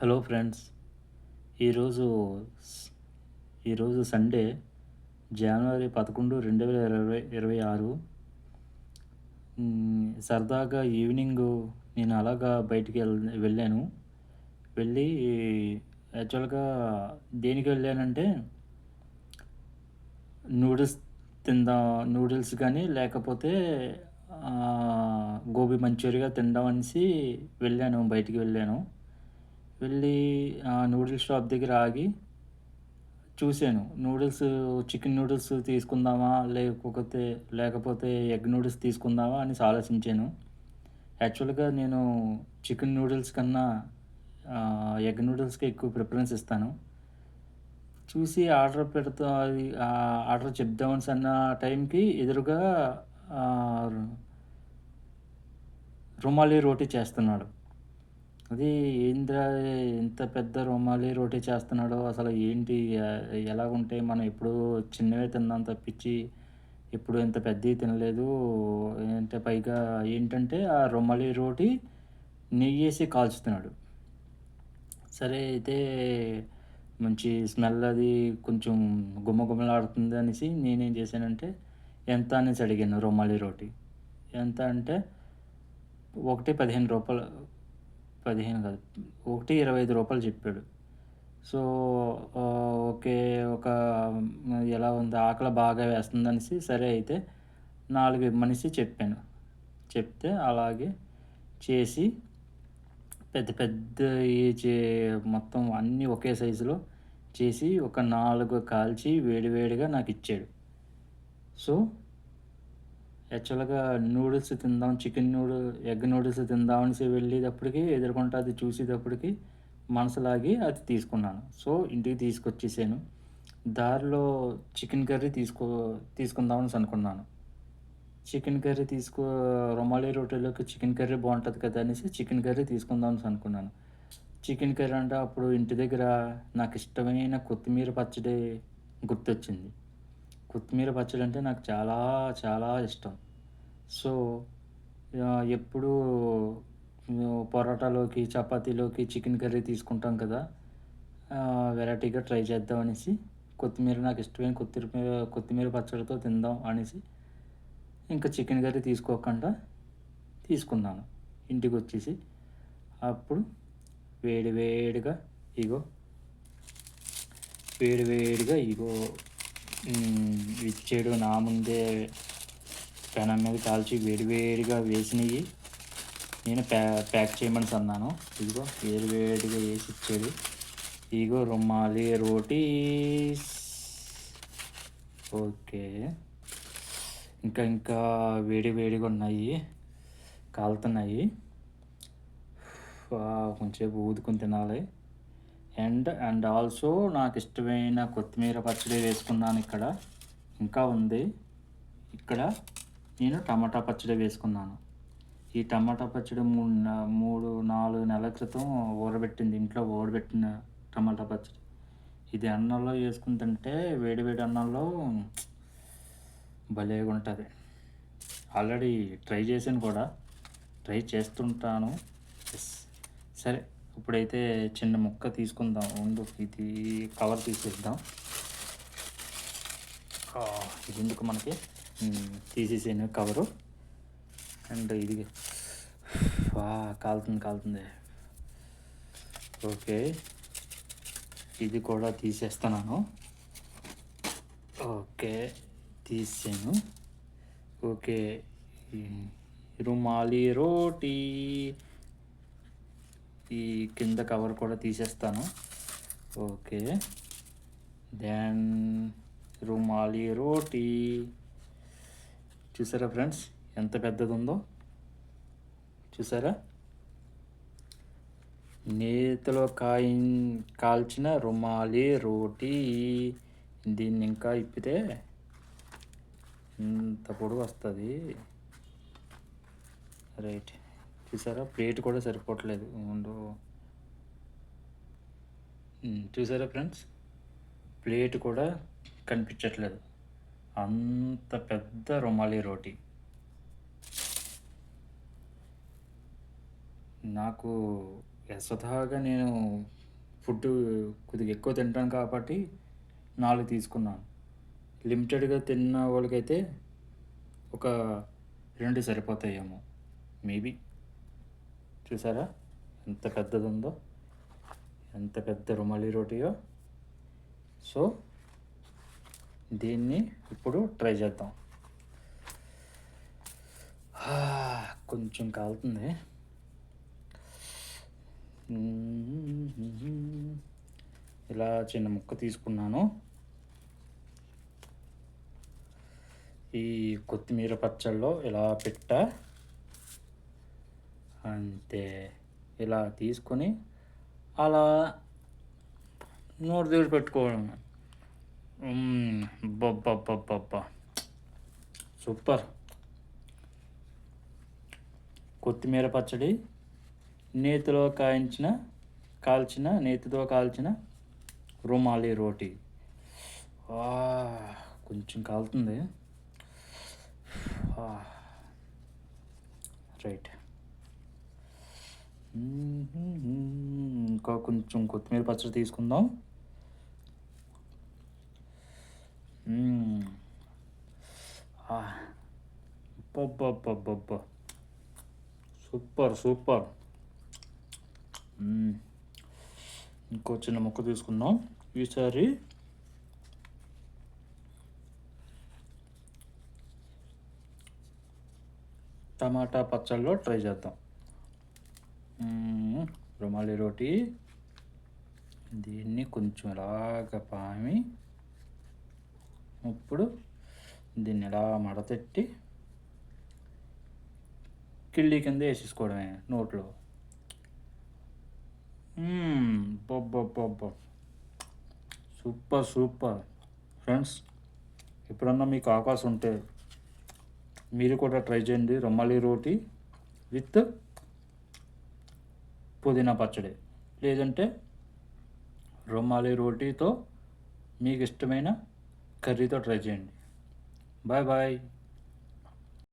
Hello friends. ఈరోజు స్ ఈరోజు సండే జనవరి 11, 2026. సరదాగా ఈవినింగు నేను అలాగా వెళ్ళాను. వెళ్ళి యాక్చువల్‌గా దేనికి వెళ్ళానంటే నూడిల్స్ నూడిల్స్ గానీ లేకపోతే గోబీ మంచూరియా తిందాం అనేసి బయటికి వెళ్ళాను. వెళ్ళి నూడిల్స్ షాప్ దగ్గర ఆగి చూసాను. చికెన్ నూడిల్స్ తీసుకుందామా? లేకపోతే ఎగ్ నూడిల్స్ తీసుకుందామా అనేసి ఆలోచించాను. యాక్చువల్‌గా నేను చికెన్ నూడిల్స్ కన్నా ఎగ్ నూడిల్స్‌కే ఎక్కువ ప్రిఫరెన్స్ ఇస్తాను. చూసి ఆర్డర్ చెప్దామనేసన్న టైంకి ఎదురుగా ఆహ్, రుమాలి రోటీ చేస్తున్నాడు. అది ఏందిరా ఇంత పెద్ద రుమాలి రోటీ చేస్తున్నాడు. అసలు ఏంటి ఎలాగుంటాయి? మనం ఎప్పుడూ చిన్నవే తిన్నాం తప్పించి, ఎప్పుడు ఇంత పెద్దయి తినలేదు. పైగా ఏంటంటే, ఆ రుమాలి రోటీ నెయ్యేసి కాల్చుతున్నాడు. సరే అయితే మంచి స్మెల్ అది కొంచెం గుమగుమలాడుతుంది అనేసి నేనేం చేశానంటే, ఎంత అనేసి అడిగాను రుమాలి రోటీ. ఎంత అంటే, ఒకటి రూ. 15 15 కాదు. ఒకటి రూ. 25 చెప్పాడు. So, okay. ఒక ఎలా ఉంది ఆకలి బాగా వేస్తుందనేసి సరే అయితే 4 ఇమ్మనేసి చెప్పాను. చెప్తే అలాగే చేసి పెద్ద పెద్దయి మొత్తం అన్నీ ఒకే సైజులో చేసి ఒక 4 కాల్చి వేడి వేడిగా నాకిచ్చాడు. సో, యాక్చువల్‌గా నూడిల్స్ తిందాం ఎగ్ నూడిల్స్ తిందాం అనేసి వెళ్ళేటప్పటికి ఎదురుగుంట అది చూసేటప్పటికి మనసు లాగి అది తీసుకున్నాను. సో, ఇంటికి తీసుకొచ్చేసాను. దారిలో చికెన్ కర్రీ తీసుకుందాం అనేసి అనుకున్నాను. చికెన్ కర్రీ రుమాలి రోటీలోకి చికెన్ కర్రీ బావుంటది కదా! అనేసి చికెన్ కర్రీ తీసుకుందాం అనేసి అనుకున్నాను. చికెన్ కర్రీ అంటే అప్పుడు ఇంటి దగ్గర నాకిష్టమైన కొత్తిమీర పచ్చడి గుర్తొచ్చింది. కొత్తిమీర పచ్చడి అంటే నాకు చాలా చాలా ఇష్టం. సో, ఎప్పుడూ పరోటాలోకి, చపాతీలోకి చికెన్ కర్రీ తీసుకుంటాం కదా! వెరైటీగా ట్రై చేద్దాం అనేసి నాకిష్టమైన కొత్తిమీర పచ్చడితో తిందాం అనేసి ఇంకా చికెన్ కర్రీ తీసుకోకుండా తీసుకున్నాను. ఇంటికొచ్చేసి అప్పుడు వేడి వేడిగా ఇగో వేడి వేడిగా ఇచ్చాడు నా ముందే పెనం మీద కాల్చి వేడి వేడిగా వేసినయి నేను ప్యాక్ చేయమనేసి అన్నాను. ఇదిగో వేడి వేడిగా వేసి ఇచ్చాడు. ఇగో రుమాలి రోటీస్. ఓకే. ఇంకా వేడి వేడిగా ఉన్నాయి. కాలుతున్నాయి. కొంచెంసేపు ఊదుకొని తినాలి. అండ్ ఆల్సో నాకిష్టమైన కొత్తిమీర పచ్చడి వేసుకున్నానిక్కడ. ఇంకా ఉంది. ఇక్కడ నేను టమాటా పచ్చడి వేసుకున్నాను. ఈ టమాటా పచ్చడి 4 నెలల క్రితం ఇంట్లో ఊరబెట్టిన టమాటా పచ్చడి. ఇది అన్నంలో ఏసుకొని తింటే వేడి వేడి అన్నంలో భలేగుంటది. ఆల్రెడీ ట్రై చేశాను కూడా. ట్రై చేస్తుంటాను. యెస్. సరే ఇప్పుడైతే చిన్న ముక్క తీసుకుందాం. ఇది కవర్ తీసేద్దాం. ఇదెందుకు మనకి తీసేసాను కవరు. అండ్ ఇది కాలుతుంది. ఓకే. ఇది కూడా తీసేస్తున్నాను. ఓకే. తీసేసాను. ఓకే. రుమాలి రోటీ ఈ కింద కవర్ కూడా తీసేస్తాను. ఓకే. దెన్ రుమాలి రోటీ చూసారా ఫ్రెండ్స్ ఎంత పెద్దదుందో? చూసారా? నేతిలో కాల్చిన రుమాలి రోటీ. దీన్ని ఇంకా ఇప్పితే ఇంత పొడుగు వస్తుంది. రైట్. చూసారా ప్లేట్ కూడా సరిపోవట్లేదు. చూసారా ఫ్రెండ్స్ ప్లేట్ కూడా కనిపించట్లేదు. అంత పెద్ద రుమాలి రోటీ. నాకు స్వతహాగా నేను ఫుడ్డు కొద్దిగా ఎక్కువ తింటాను కాబట్టి 4 తీసుకున్నాను. లిమిటెడ్‌గా తిన్న వాళ్ళకైతే ఒక 2 సరిపోతాయేమో మేబీ. చూసారా ఎంత పెద్దదుందో? ఎంత పెద్ద రుమాలి రోటీయో. సో, దీన్ని ఇప్పుడు ట్రై చేద్దాం. కొంచెం కాలుతుంది. ఇలా చిన్న ముక్క తీసుకున్నాను. ఈ కొత్తిమీర పచ్చడిలో ఇలా పెట్టా. అంతే. ఇలా తీసుకొని అలా నోరు దగ్గర పెట్టుకోవడం. అబ్బబ్బబ్బబ్బబ్బా! సూపర్. కొత్తిమీర పచ్చడి, నేతిలో కాల్చిన నేతితో కాల్చిన రుమాలి రోటీ. కొంచెం కాలుతుంది. రైట్. ఇంకా కొంచెం కొత్తిమీర పచ్చడి తీసుకుందాం. అబ్బబ్బబ్బబ్బబ్బా! Super super. ఇంకో చిన్న ముక్క తీసుకుందాం. ఈసారి టమాటా పచ్చడిలో ట్రై చేద్దాం. రుమాలి రోటీ. దీన్ని కొంచెం ఇలాగ పామి ఇప్పుడు దీన్ని ఇలా మడతెట్టి కిళ్ళీ కింద వేసేసుకోవడమే నోట్లో. Super super. ఫ్రెండ్స్, ఎప్పుడన్నా మీకు అవకాశం ఉంటే మీరు కూడా ట్రై చేయండి. రుమాలి రోటీ విత్ పుదీనా పచ్చడి, లేదంటే రుమాలి రోటీతో మీకు ఇష్టమైన కర్రీతో ట్రై చేయండి. Bye bye.